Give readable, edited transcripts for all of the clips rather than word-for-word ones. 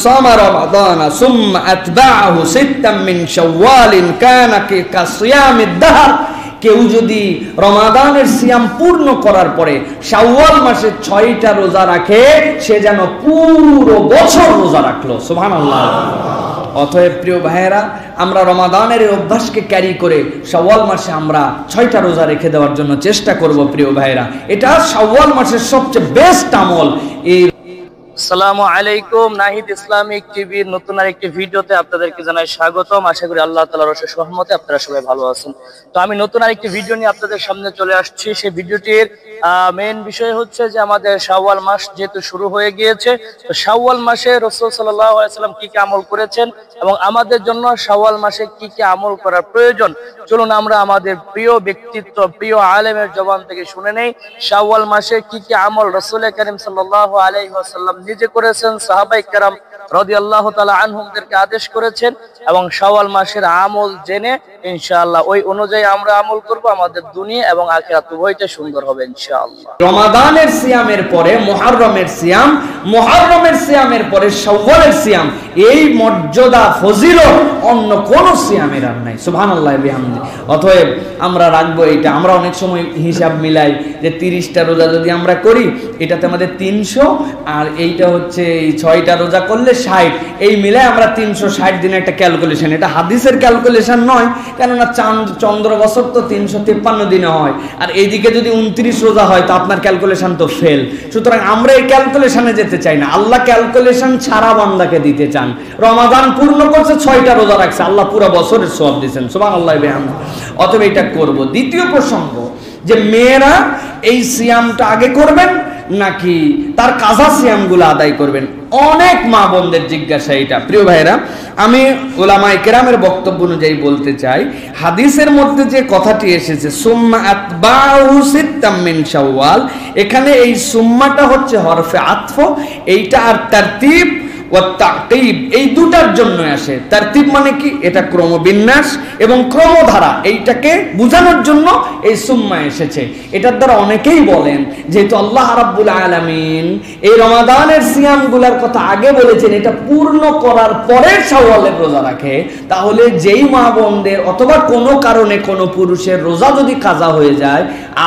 সামা রমাদানা সুম্মা আতবাআহু সিত্তাম মিন শাওয়ালিন কানা কাসিয়ামিদ দাহর, কেউ যদি রমাদানের সিয়াম পূর্ণ করার পরে শাওয়াল মাসে 6টা রোজা রাখে, সে যেন পুরো বছর রোজা রাখলো। সুবহানাল্লাহ। অতএব প্রিয় ভাইয়েরা, আমরা রমাদানের এই অভ্যাসকে ক্যারি করে শাওয়াল মাসে আমরা 6টা রোজা রেখে দেওয়ার জন্য চেষ্টা করব। প্রিয় ভাইয়েরা, এটা শাওয়াল মাসের সবচেয়ে বেস্ট আমল। এই আসসালামু আলাইকুম, নাহিদ ইসলামিক টিভির নতুন আরেকটি ভিডিওতে আপনাদেরকে জানাই স্বাগতম। আশা করি আল্লাহ তাআলার অশেষ রহমতে আপনারা সবাই ভালো আছেন। তো আমি নতুন আরেকটি ভিডিও নিয়ে আপনাদের সামনে চলে আসছি। সেই ভিডিওটির মেইন বিষয় হচ্ছে যে আমাদের শাওয়াল মাস যেহেতু শুরু হয়ে গিয়েছে, তো শাওয়াল মাসে রাসূল সাল্লাল্লাহু আলাইহি ওয়াসাল্লাম কি কি আমল করেছেন এবং আমাদের জন্য শাওয়াল মাসে কি কি আমল করার প্রয়োজন, চলুন আমরা আমাদের প্রিয় ব্যক্তিত্ব, প্রিয় আলেমের জবান থেকে শুনে নেই শাওয়াল মাসে কি কি আমল রাসূল কারীম সাল্লাল্লাহু আলাইহি ওয়াসাল্লাম নিজে করেছেন, সাহাবায়ে কেরাম রাদিয়াল্লাহু তাআলা আনহুমদেরকে আদেশ করেছেন, এবং শাওয়াল মাসের আমল জেনে ইনশাআল্লাহ ওই অনুযায়ী আমরা আমল করব। আমাদের দুনিয়া এবং আখিরাত উভয়টা সুন্দর হবে ইনশাআল্লাহ। রমাদানের সিয়ামের পরে মুহররমের সিয়াম, মুহররমের সিয়ামের পরে শাওয়ালের সিয়াম, এই মর্যাদা ফজিলত অন্য কোন সিয়ামের আর নাই। সুবহানাল্লাহ বিহামদি। অতএব আমরা রাখবো এটা। আমরা অনেক সময় হিসাব মিলাই যে 30টা রোজা যদি আমরা করি, এটাতে আমাদের 300, আর এইটা হচ্ছে এই 6টা রোজা করলে 60, এই মিলাই আমরা 360 দিনের একটা ক্যালকুলেশন। এটা হাদিসের ক্যালকুলেশন নয়, কেননা চন্দ্র বছর তো 353 দিনে হয়, আর এইদিকে যদি 29 রোজা হয় তো আপনার ক্যালকুলেশন তো ফেল। সুতরাং আমরা এই ক্যালকুলেশনে যেতে চাই না। আল্লাহ ক্যালকুলেশন ছাড়া বান্দাকে দিতে চান। রমাদান পূর্ণ করছে, 6টা রোজা রাখছে, আল্লাহ পুরো বছরের সওয়াব দিবেন। সুবহানাল্লাহ বিহামদি। অতএব এটা করব। দ্বিতীয় প্রসঙ্গ, যে মেয়েরা এই সিয়ামটা আগে করবেন নাকি তার কাজা সিয়ামগুলো আদায় করবেন? অনেক মা বোনদের জিজ্ঞাসা এটা। প্রিয় ভাইরা, আমি উলামায়ে কেরামের বক্তব্য অনুযায়ী বলতে চাই, হাদিসের মধ্যে যে কথাটি এসেছে সুম্মা আতবাহু সিত্তাম মিন শাওয়াল, এখানে এই সুম্মাটা হচ্ছে হরফে আতফ, এইটা আর তারতিব ও তাকিব এই দুটার জন্য আসে। তারতিব মানে কি? এটা ক্রমবিন্যাস এবং ক্রমধারা, এইটাকে বোঝানোর জন্য এই সুম্মা এসেছে। এটার দ্বারা অনেকেই বলেন, যেহেতু আল্লাহ রাব্বুল আলামিন এই রমাদানের সিয়ামগুলোর কথা আগে বলেছেন, এটা পূর্ণ করার পরে শাওয়ালের রোজা রাখে, তাহলে যেই মা বোনদের অথবা কোনো কারণে কোনো পুরুষের রোজা যদি কাজা হয়ে যায়,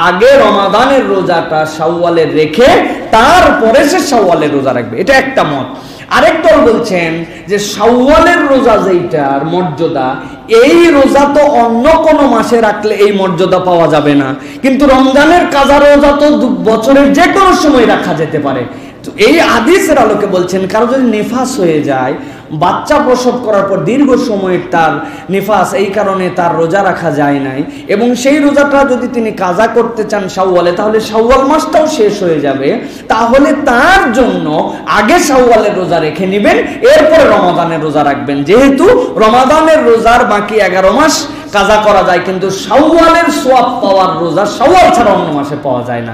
আগে রমাদানের রোজাটা শাওয়ালের রেখে তারপরে সে শাওয়ালের রোজা রাখবে। এটা একটা মত। আরেক দল বলছেন যে শাওয়ালের রোজা যেইটার মর্যাদা, এই রোজা তো অন্য কোনো মাসে রাখলে এই মর্যাদা পাওয়া যাবে না, কিন্তু রমজানের কাজা রোজা তো বছরের যে কোনো সময় রাখা যেতে পারে। তো এই হাদিসের আলোকে বলছেন, কারো যদি নিফাস হয়ে যায়, বাচ্চা প্রসব করার পর দীর্ঘ সময় তার নিফাস, এই কারণে তার রোজা রাখা যায় নাই, এবং সেই রোজাটা যদি তিনি কাজা করতে চান শাওয়ালে, তাহলে শাওয়াল মাসটাও শেষ হয়ে যাবে, তাহলে তার জন্য আগে শাওয়ালের রোজা রেখে নেবেন, এরপরে রমাদানের রোজা রাখবেন। যেহেতু রমাদানের রোজার বাকি 11 মাস কাজা করা যায়, কিন্তু শাওয়ালের সওয়াব পাওয়ার রোজা শাওয়াল ছাড়া অন্য মাসে পাওয়া যায় না।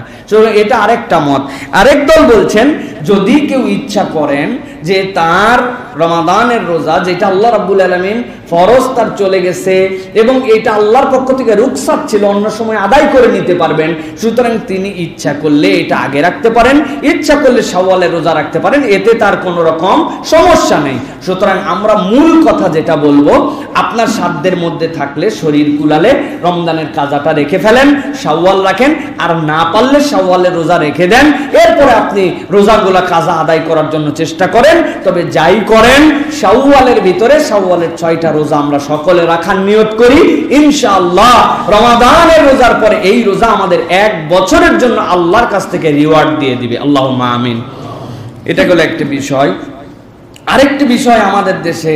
এটা আরেকটা মত। আরেক দল বলছেন, যদি কেউ ইচ্ছা করেন যে তার রমাদানের রোজা, যেটা আল্লাহ রাব্বুল আলামিন ফরজ তার চলে গেছে এবং এটা আল্লাহর পক্ষ থেকে রুখসাত ছিল, অন্য সময় আদায় করে নিতে পারবেন, সুতরাং তিনি ইচ্ছা করলে এটা আগে রাখতে পারেন, ইচ্ছা করলে শাওয়ালের রোজা রাখতে পারেন, এতে তার কোনো রকম সমস্যা নেই। সুতরাং আমরা মূল কথা যেটা বলবো, আপনার সাধ্যের মধ্যে থাকলে, শরীর কুলালে রমজানের কাজাটা রেখে ফেলেন, শাওয়াল রাখেন, আর না পারলে শাওয়ালের রোজা রেখে দেন, এরপরে আপনি রোজাগুলা কাজা আদায় করার জন্য চেষ্টা করেন। তবে যাই করেন, শাওয়ালের ভিতরে শাওয়ালের 6টা রোজা আমরা সকলে রাখার নিয়ত করি ইনশাআল্লাহ। রমাদানের রোজার পরে এই রোজা আমাদের 1 বছরের জন্য আল্লাহর কাছ থেকে রিওয়ার্ড দিয়ে দিবে। আল্লাহুম্মা আমিন। এটা হলো একটা বিষয়। আরেকটি বিষয়, আমাদের দেশে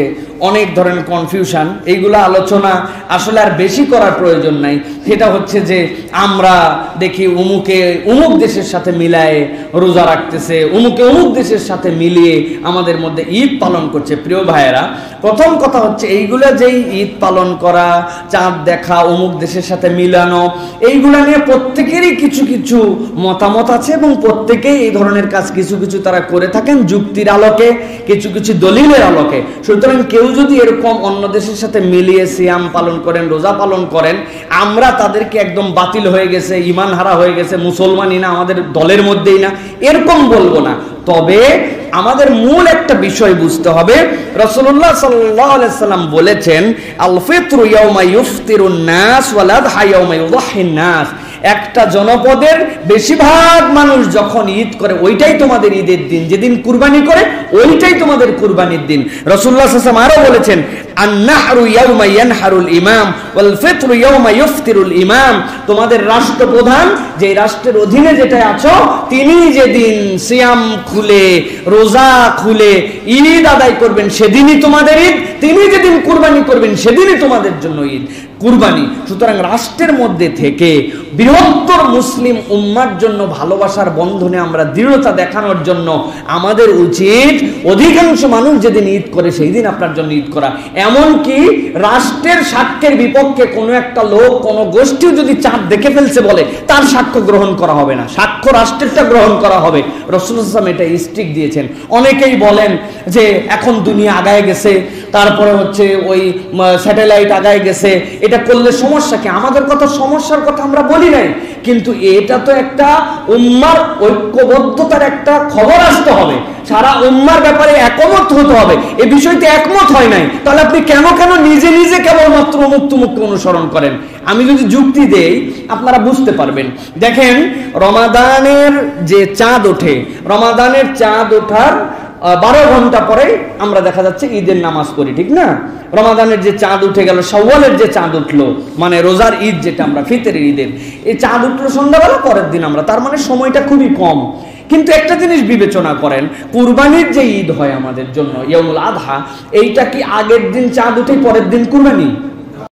অনেক ধরনের কনফিউশন, এইগুলা আলোচনা আসলে আর বেশি করার প্রয়োজন নাই। সেটা হচ্ছে যে আমরা দেখি অমুকে অমুক দেশের সাথে মিলায়ে রোজা রাখতেছে, অমুকে অমুক দেশের সাথে মিলিয়ে আমাদের মধ্যে ঈদ পালন করছে। প্রিয় ভাইয়েরা, প্রথম কথা হচ্ছে, এইগুলা যেই ঈদ পালন করা, চাঁদ দেখা, অমুক দেশের সাথে মিলানো, এইগুলা নিয়ে প্রত্যেকেরই কিছু কিছু মতামত আছে, এবং প্রত্যেকেই এই ধরনের কাজ কিছু কিছু তারা করে থাকেন যুক্তির আলোকে, কিছু কিছু দলিলের আলোকে। সুতরাং কেউ যদি এরকম অন্য দেশের সাথে মিলিয়ে সিয়াম পালন করেন, রোজা পালন করেন, আমরা তাদেরকে একদম বাতিল হয়ে গেছে, ঈমান হারা হয়ে গেছে, মুসলমানই না, আমাদের দলের মধ্যেই না, এরকম বলবো না। তবে আমাদের মূল একটা বিষয় বুঝতে হবে, রাসূলুল্লাহ সাল্লাল্লাহু আলাইহি সাল্লাম বলেছেন, আল ফিতরু ইয়াউমা ইফতিরুন নাস ওয়াল আযহা ইয়াউমা ইউযাহিন নাস। একটা জনপদের বেশিরভাগ মানুষ যখন ঈদ করে, ওইটাই তোমাদের ঈদের দিন। যেদিন কুরবানি করে ওইটাই তোমাদের কুরবানির দিন। রাসূলুল্লাহ সাল্লাল্লাহু আলাইহি ওয়াসাল্লাম আরো বলেছেন, আন-নাহরু ইয়াউমা ইয়ানহারুল ইমাম ওয়াল ফিতরু ইয়াউমা ইফতিরুল ইমাম। তোমাদের রাষ্ট্রপ্রধান, যে রাষ্ট্রের অধীনে যেটা আছো, তিনি যেদিন সিয়াম খুলে, রোজা খুলে ঈদ আদায় করবেন, সেদিনই তোমাদের ঈদ। তিনি যেদিন কুরবানি করবেন, সেদিনই তোমাদের জন্য ঈদ, কুরবানি। সুতরাং রাষ্ট্রের মধ্যে থেকে বৃহত্তর মুসলিম উম্মার জন্য ভালোবাসার বন্ধনে আমরা দৃঢ়তা দেখানোর জন্য আমাদের উচিত অধিকাংশ মানুষ যেদিন ঈদ করে সেই দিন আপনার জন্য ঈদ করা। এমনকি রাষ্ট্রের সাক্ষ্যের বিপক্ষে কোনো একটা লোক, কোনো গোষ্ঠীও যদি চাঁদ দেখে ফেলছে বলে, তার সাক্ষ্য গ্রহণ করা হবে না, সাক্ষ্য রাষ্ট্রেরটা গ্রহণ করা হবে। রাসূলুল্লাহ সাল্লাল্লাহু আলাইহি ওয়াসাল্লাম এটা স্ট্রিক দিয়েছেন। অনেকেই বলেন যে এখন দুনিয়া আগায় গেছে, তারপরে হচ্ছে ওই স্যাটেলাইট আগায় গেছে, এটা করলে সমস্যা কি? আমাদের কথা, সমস্যার কথা আমরা বলি নাই, কিন্তু এটা তো একটা উম্মার ঐক্যবদ্ধতার একটা খবর আসতে হবে, সারা উম্মার ব্যাপারে একমত হতে হবে। এই বিষয়তে একমত হয় নাই, তাহলে আপনি কেন নিজে নিজে কেবলমাত্র মুক্তমুখকে অনুসরণ করেন? আমি যদি যুক্তি দেই আপনারা বুঝতে পারবেন। দেখেন, রমাদানের যে চাঁদ ওঠে, রমাদানের চাঁদ ওঠার 12 ঘন্টা পরে আমরা দেখা যাচ্ছে ঈদের নামাজ পড়ি, ঠিক না? রমাদানের যে চাঁদ উঠে গেল, শাওয়ালের যে চাঁদ উঠলো, মানে রোজার ঈদ যেটা আমরা ফিতরের ঈদের, এই চাঁদ উঠলো সন্ধ্যাবেলা, পরের দিন আমরা, তার মানে সময়টা খুবই কম। কিন্তু একটা জিনিস বিবেচনা করেন, কুরবানির যে ঈদ হয় আমাদের জন্য, ইয়াউমুল আযহা, এইটা কি আগের দিন চাঁদ উঠে পরের দিন কুরবানি?